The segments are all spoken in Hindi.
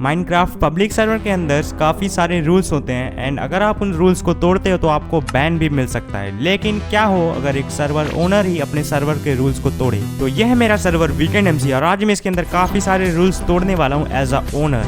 माइनक्राफ्ट पब्लिक सर्वर के अंदर काफ़ी सारे रूल्स होते हैं एंड अगर आप उन रूल्स को तोड़ते हो तो आपको बैन भी मिल सकता है। लेकिन क्या हो अगर एक सर्वर ओनर ही अपने सर्वर के रूल्स को तोड़े। तो यह है मेरा सर्वर वीकेंड एमसी और आज मैं इसके अंदर काफ़ी सारे रूल्स तोड़ने वाला हूँ एज अ ओनर।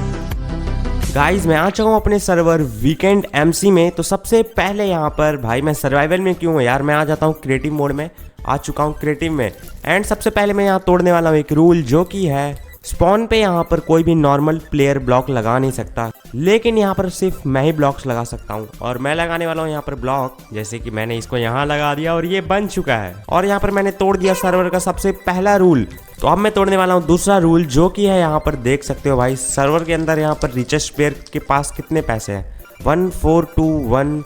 गाइज मैं आ चुका हूँ अपने सर्वर वीकेंड एमसी में। तो सबसे पहले यहाँ पर भाई मैं सर्वाइवल में क्यों हूँ यार, मैं आ जाता हूँ क्रिएटिव मोड में। आ चुका हूँ क्रिएटिव में एंड सबसे पहले मैं यहाँ तोड़ने वाला हूँ एक रूल, जो कि है स्पॉन पे यहाँ पर कोई भी नॉर्मल प्लेयर ब्लॉक लगा नहीं सकता, लेकिन यहाँ पर सिर्फ मैं ही ब्लॉक्स लगा सकता हूँ। और मैं लगाने वाला हूँ यहाँ पर ब्लॉक, जैसे कि मैंने इसको यहाँ लगा दिया और ये बन चुका है। और यहाँ पर मैंने तोड़ दिया सर्वर का सबसे पहला रूल। तो अब मैं तोड़ने वाला हूँ दूसरा रूल, जो कि है यहाँ पर देख सकते हो भाई सर्वर के अंदर यहाँ पर रिचेस्ट प्लेयर के पास कितने पैसे हैं। 1421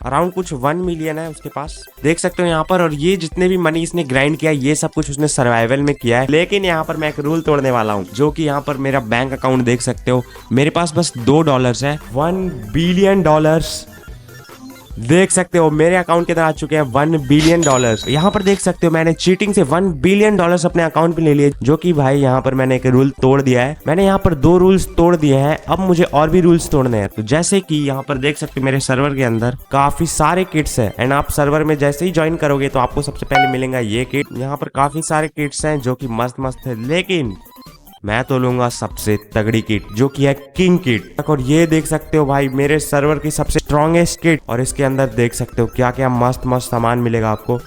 अराउंड कुछ 1 मिलियन है उसके पास, देख सकते हो यहाँ पर। और ये जितने भी मनी इसने ग्राइंड किया ये सब कुछ उसने सर्वाइवल में किया है। लेकिन यहाँ पर मैं एक रूल तोड़ने वाला हूँ, जो कि यहाँ पर मेरा बैंक अकाउंट देख सकते हो, मेरे पास बस $2 है। $1 बिलियन देख सकते हो मेरे अकाउंट के अंदर आ चुके हैं $1 बिलियन। यहाँ पर देख सकते हो मैंने चीटिंग से $1 बिलियन अपने अकाउंट पे ले लिए, जो कि भाई यहाँ पर मैंने एक रूल तोड़ दिया है। मैंने यहाँ पर 2 रूल्स तोड़ दिए हैं, अब मुझे और भी रूल्स तोड़ने हैं। तो जैसे कि यहाँ पर देख सकते हो मेरे सर्वर के अंदर काफी सारे किट्स हैं एंड आप सर्वर में जैसे ही ज्वाइन करोगे तो आपको सबसे पहले मिलेगा ये किट। यहाँ पर काफी सारे किट्स हैं जो कि मस्त मस्त है, लेकिन मैं तो लूंगा सबसे तगड़ी किट, जो कि है किंग किट। और ये देख सकते हो भाई मेरे सर्वर की सबसे स्ट्रॉन्गेस्ट किट, और इसके अंदर देख सकते हो क्या क्या मस्त मस्त सामान मिलेगा आपको।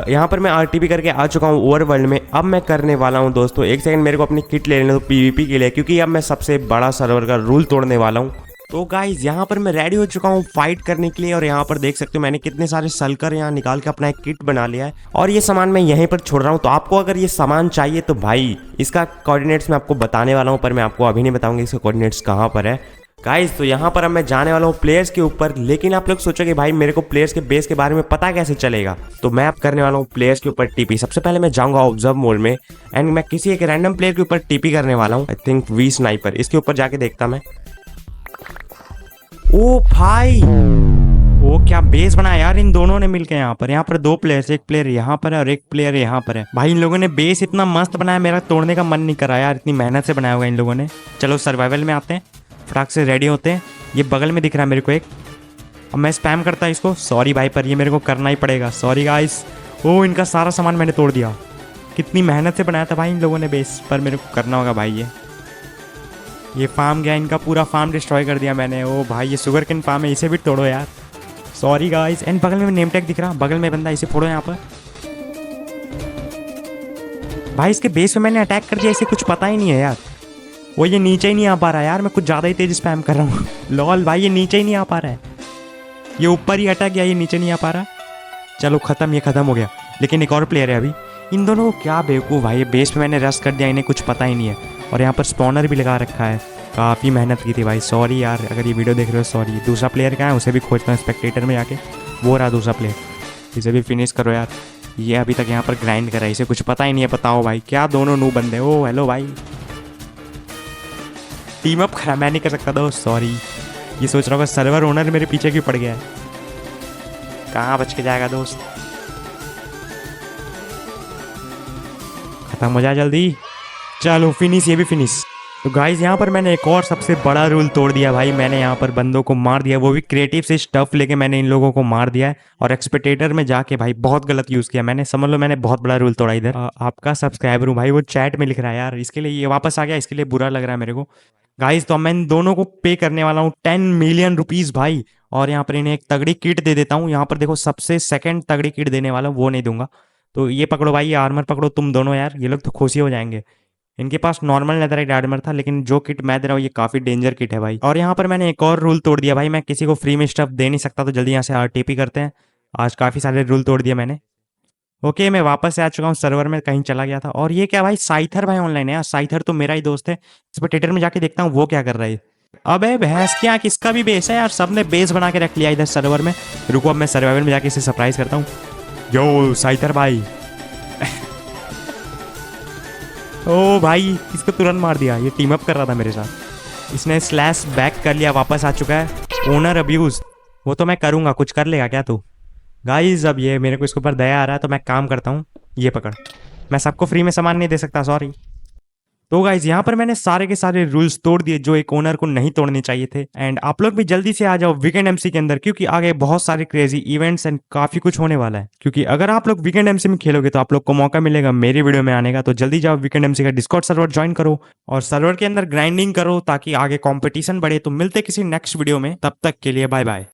यहाँ पर मैं आरटीपी करके आ चुका हूँ ओवरवर्ल्ड में। अब मैं करने वाला हूँ दोस्तों, एक सेकंड मेरे को अपनी किट ले लेने दो पीवीपी के लिए, क्योंकि अब मैं सबसे बड़ा सर्वर का रूल तोड़ने वाला हूँ। तो गाइज यहाँ पर मैं रेडी हो चुका हूँ फाइट करने के लिए, और यहाँ पर देख सकते हो मैंने कितने सारे सल्कर यहाँ निकाल के अपना एक किट बना लिया है। और ये सामान मैं यहीं पर छोड़ रहा हूँ। तो आपको अगर ये सामान चाहिए तो भाई इसका कोऑर्डिनेट्स मैं आपको बताने वाला हूँ, पर मैं आपको अभी नहीं बताऊंगा इसके कोऑर्डिनेट्स कहाँ पर है। गाइज तो यहाँ पर अब मैं जाने वाला हूँ प्लेयर्स के ऊपर, लेकिन आप लोग सोचोगे भाई मेरे को प्लेयर्स के बेस के बारे में पता कैसे चलेगा। तो मैं अब करने वाला हूँ प्लेयर्स के ऊपर टीपी। सबसे पहले मैं जाऊंगा ऑब्जर्व मोड में एंड मैं किसी एक रैंडम प्लेयर के ऊपर टीपी करने वाला हूँ। आई थिंक वी स्नाइपर, इसके ऊपर जाके देखता मैं। ओ भाई वो क्या बेस बनाया यार इन दोनों ने मिलकर। यहाँ पर 2 प्लेयर्स, एक प्लेयर यहाँ पर है और एक प्लेयर यहाँ पर है। भाई इन लोगों ने बेस इतना मस्त बनाया, मेरा तोड़ने का मन नहीं करा यार, इतनी मेहनत से बनाया होगा इन लोगों ने। चलो सर्वाइवल में आते हैं, फटाक से रेडी होते हैं। ये बगल में दिख रहा है मेरे को एक, अब मैं स्पैम करता इसको। सॉरी भाई पर ये मेरे को करना ही पड़ेगा, सॉरी गाइस। ओ इनका सारा सामान मैंने तोड़ दिया, कितनी मेहनत से बनाया था भाई इन लोगों ने बेस, पर मेरे को करना होगा भाई। ये फार्म गया, इनका पूरा फार्म डिस्ट्रॉय कर दिया मैंने। ओ भाई ये शुगर केन फार्म है, इसे भी तोड़ो यार, सॉरी गाइस। एंड बगल में नेम टैग दिख रहा, बगल में बंदा, इसे फोड़ो यहाँ पर। भाई इसके बेस पे मैंने अटैक कर दिया, इसे कुछ पता ही नहीं है यार। वो ये नीचे ही नहीं आ पा रहा है यार, मैं कुछ ज़्यादा ही तेज स्पैम कर रहा हूँ। लॉल भाई ये नीचे ही नहीं आ पा रहा है, ये ऊपर ही अटैक गया, ये नीचे नहीं आ पा रहा। चलो खत्म, ये खत्म हो गया। लेकिन एक और प्लेयर है अभी। इन दोनों को क्या बेवकूफ़ भाई, बेस पे मैंने रश कर दिया, इन्हें कुछ पता ही नहीं है। और यहाँ पर स्पॉनर भी लगा रखा है, काफ़ी मेहनत की थी भाई, सॉरी यार अगर ये वीडियो देख रहे हो, सॉरी। दूसरा प्लेयर कहाँ है, उसे भी खोजता हूँ स्पेक्टेटर में जाके। वो रहा दूसरा प्लेयर, इसे भी फिनिश करो यार। ये अभी तक यहाँ पर ग्राइंड कर रहा है, इसे कुछ पता ही नहीं है। बताओ भाई क्या दोनों नू बंदे। ओ हेलो भाई, टीम अप करा, मैं नहीं कर सकता दोस्त, सॉरी। ये सोच रहा होगा सर्वर ओनर मेरे पीछे क्यों पड़ गया है, कहाँ बच के जाएगा दोस्त। खत्म हो जाए जल्दी, चलो फिनिश, ये भी फिनिश। तो गाइज यहाँ पर मैंने एक और सबसे बड़ा रूल तोड़ दिया भाई, मैंने यहाँ पर बंदों को मार दिया, वो भी क्रिएटिव से स्टफ लेके मैंने इन लोगों को मार दिया है। और एक्सपेक्टेटर में जाके भाई बहुत गलत यूज़ किया मैंने, समझ लो मैंने बहुत बड़ा रूल तोड़ा इधर। आपका सब्सक्राइबर हूँ भाई, वो चैट में लिख रहा है यार, इसके लिए ये वापस आ गया, इसके लिए बुरा लग रहा है मेरे को। गाइज तो मैं इन दोनों को पे करने वाला हूँ 10 मिलियन रुपीज़ भाई, और यहाँ पर इन्हें एक तगड़ी किट दे देता हूँ। यहाँ पर देखो सबसे सेकंड तगड़ी किट देने वाला हूँ, वो नहीं दूंगा। तो ये पकड़ो भाई, ये आर्मर पकड़ो तुम दोनों यार, ये लोग तो खुशी हो जाएंगे। इनके पास नॉर्मल नेदरराइट आर्मर था, लेकिन जो किट मैं दे रहा हूँ ये काफ़ी डेंजर किट है भाई। और यहाँ पर मैंने एक और रूल तोड़ दिया भाई, मैं किसी को फ्री में स्टफ दे नहीं सकता, तो जल्दी यहाँ से आरटीपी करते हैं। आज काफ़ी सारे रूल तोड़ दिए मैंने। ओके मैं वापस से आ चुका हूँ सर्वर में, कहीं चला गया था। और ये क्या भाई, साइथर भाई ऑनलाइन है यार, साइथर तो मेरा ही दोस्त है। स्पेक्टेटर में जाके देखता हूँ वो क्या कर रहा है। अबे भैंस क्या, किसका भी बेस है यार, सबने बेस बना के रख लिया इधर सर्वर में। रुको अब मैं सर्वाइवल में जाके इसे सरप्राइज करता हूँ। यो साइथर भाई। ओ भाई इसको तुरंत मार दिया, ये टीम अप कर रहा था मेरे साथ। इसने स्लैश बैक कर लिया, वापस आ चुका है। ओनर अब्यूज वो तो मैं करूँगा, कुछ कर लेगा क्या तू। गाइज अब ये मेरे को इसके ऊपर दया आ रहा है, तो मैं काम करता हूँ। ये पकड़, मैं सबको फ्री में सामान नहीं दे सकता, सॉरी। तो गाइज यहाँ पर मैंने सारे के सारे रूल्स तोड़ दिए जो एक ओनर को नहीं तोड़ने चाहिए थे। एंड आप लोग भी जल्दी से आ जाओ वीकेंड एमसी के अंदर, क्योंकि आगे बहुत सारे क्रेजी इवेंट्स एंड काफी कुछ होने वाला है। क्योंकि अगर आप लोग वीकेंड एमसी में खेलोगे तो आप लोग को मौका मिलेगा मेरी वीडियो में आने का। तो जल्दी जाओ वीकेंड एमसी का डिस्कॉर्ड सर्वर ज्वाइन करो और सर्वर के अंदर ग्राइंडिंग करो ताकि आगे कॉम्पिटिशन बढ़े। तो मिलते किसी नेक्स्ट वीडियो में, तब तक के लिए बाय बाय।